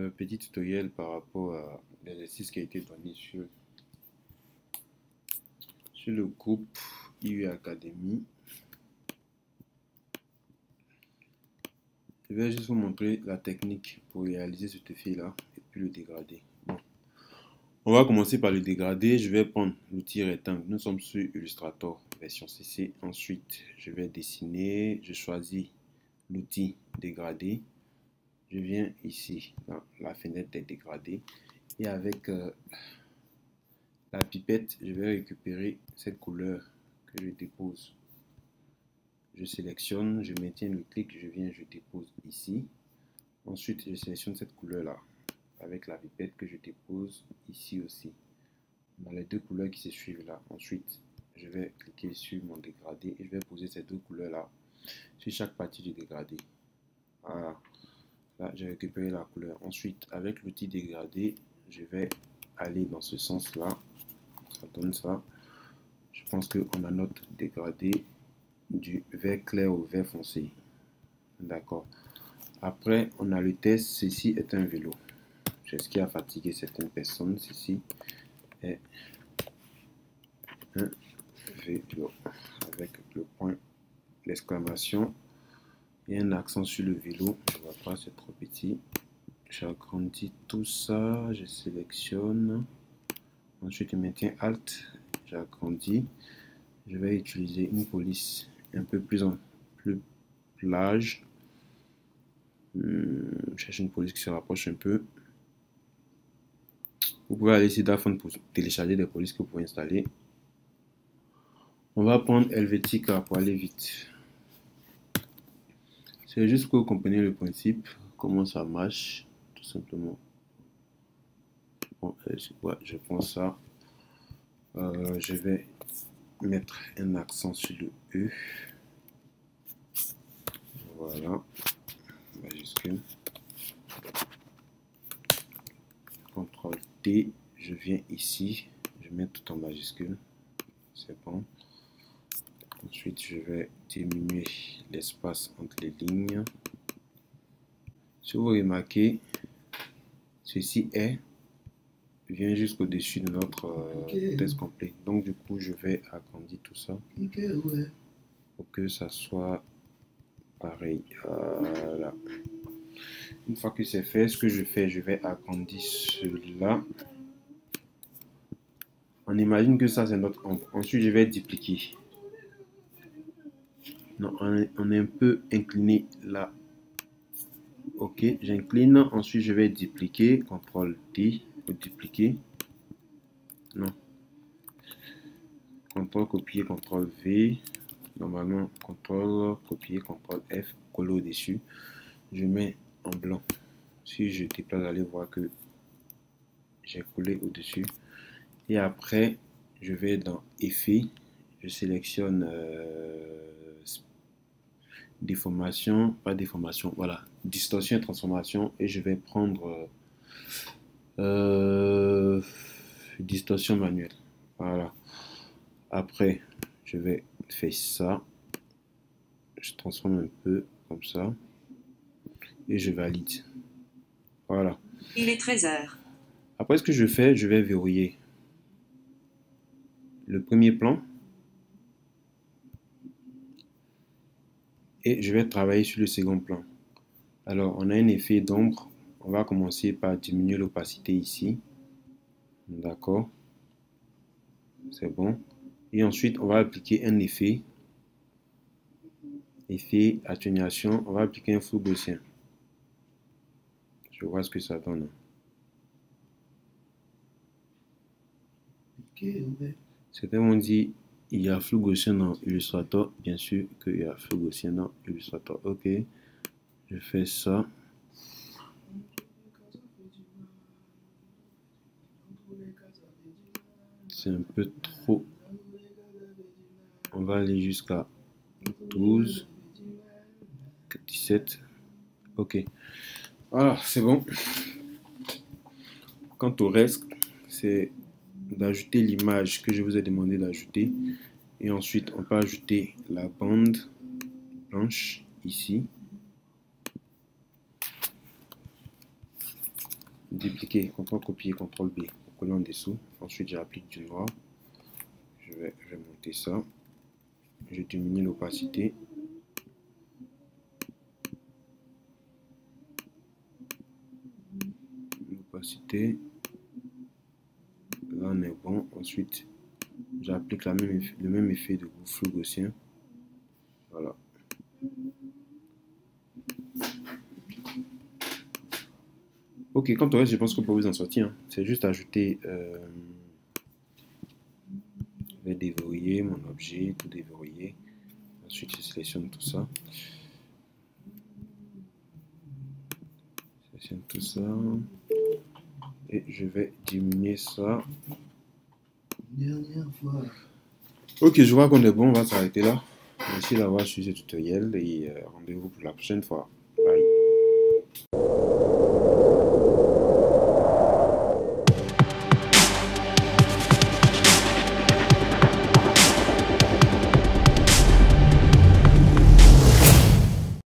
Petit tutoriel par rapport à l'exercice qui a été donné sur le groupe IU Academy. Je vais juste vous montrer la technique pour réaliser cet effet-là et puis le dégrader. Bon. On va commencer par le dégrader. Je vais prendre l'outil rectangle. Nous sommes sur Illustrator version CC. Ensuite, je vais dessiner. Je choisis l'outil dégradé. Je viens ici dans la fenêtre des dégradés et avec la pipette, je vais récupérer cette couleur que je dépose. Je sélectionne, je maintiens le clic, je viens, je dépose ici. Ensuite, je sélectionne cette couleur-là avec la pipette que je dépose ici aussi. On a les deux couleurs qui se suivent là. Ensuite, je vais cliquer sur mon dégradé et je vais poser ces deux couleurs-là sur chaque partie du dégradé. Voilà. Là, j'ai récupéré la couleur. Ensuite, avec l'outil dégradé, je vais aller dans ce sens-là. Ça donne ça. Je pense qu'on a notre dégradé du vert clair au vert foncé. D'accord. Après, on a le test. Ceci est un vélo. C'est ce qui a fatigué certaines personnes. Ceci est un vélo. Avec le point d'exclamation. Il y a un accent sur le vélo. Je ne vois pas, c'est trop petit. J'agrandis tout ça. Je sélectionne. Ensuite, je maintiens Alt. J'agrandis. Je vais utiliser une police un peu plus large. Cherche une police qui se rapproche un peu. Vous pouvez aller sur Dafone pour télécharger des polices que vous pouvez installer. On va prendre Helvetica pour aller vite. C'est juste que vous compreniez le principe, comment ça marche, tout simplement. Bon, je prends ça. Je vais mettre un accent sur le E. Voilà. Majuscule. CTRL T. Je viens ici. Je mets tout en majuscule. C'est bon. Ensuite, je vais diminuer l'espace entre les lignes. Si vous remarquez, ceci vient jusqu'au-dessus de notre test complet. Donc, du coup, je vais agrandir tout ça pour que ça soit pareil. Voilà. Une fois que c'est fait, ce que je fais, je vais agrandir cela. On imagine que ça, c'est notre ombre. Ensuite, je vais dupliquer. Non, on est un peu incliné là. Ok, j'incline. Ensuite, je vais dupliquer. CTRL D pour dupliquer. Non. CTRL copier, CTRL V. Normalement, CTRL copier, CTRL F, coller au-dessus. Je mets en blanc. Si je déplace, allez voir que j'ai collé au-dessus. Et après, je vais dans Effet. Je sélectionne déformation, pas déformation, voilà, distorsion et transformation. Et je vais prendre distorsion manuelle. Voilà. Après, je vais faire ça. Je transforme un peu comme ça. Et je valide. Voilà. Il est 13h. Après, ce que je fais, je vais verrouiller le premier plan. Et je vais travailler sur le second plan. Alors, on a un effet d'ombre. On va commencer par diminuer l'opacité ici. D'accord. C'est bon. Et ensuite, on va appliquer un effet. Effet atténuation. On va appliquer un flou gaussien. Je vois ce que ça donne. Certains m'ont dit il y a flou gaussien dans Illustrator. Bien sûr qu'il y a flou gaussien dans Illustrator. Ok. Je fais ça. C'est un peu trop. On va aller jusqu'à 12, 17. Ok. Voilà, c'est bon. Quant au reste, c'est d'ajouter l'image que je vous ai demandé d'ajouter. Et ensuite, on peut ajouter la bande blanche ici. dupliquer, CTRL copier, CTRL B pour coller en dessous. Ensuite, j'applique du noir. Je vais remonter ça. Je diminue l'opacité. L'opacité. Là, on est bon. Ensuite, j'applique le même effet de flou gaussien. Voilà. Ok, quant au reste, je pense qu'on peut vous en sortir. Hein. C'est juste ajouter. Je vais déverrouiller mon objet, tout déverrouiller. Ensuite, je sélectionne tout ça. Je sélectionne tout ça. Et je vais diminuer ça. Dernière fois. Ok, je vois qu'on est bon, on va s'arrêter là. Merci d'avoir suivi ce tutoriel et rendez-vous pour la prochaine fois.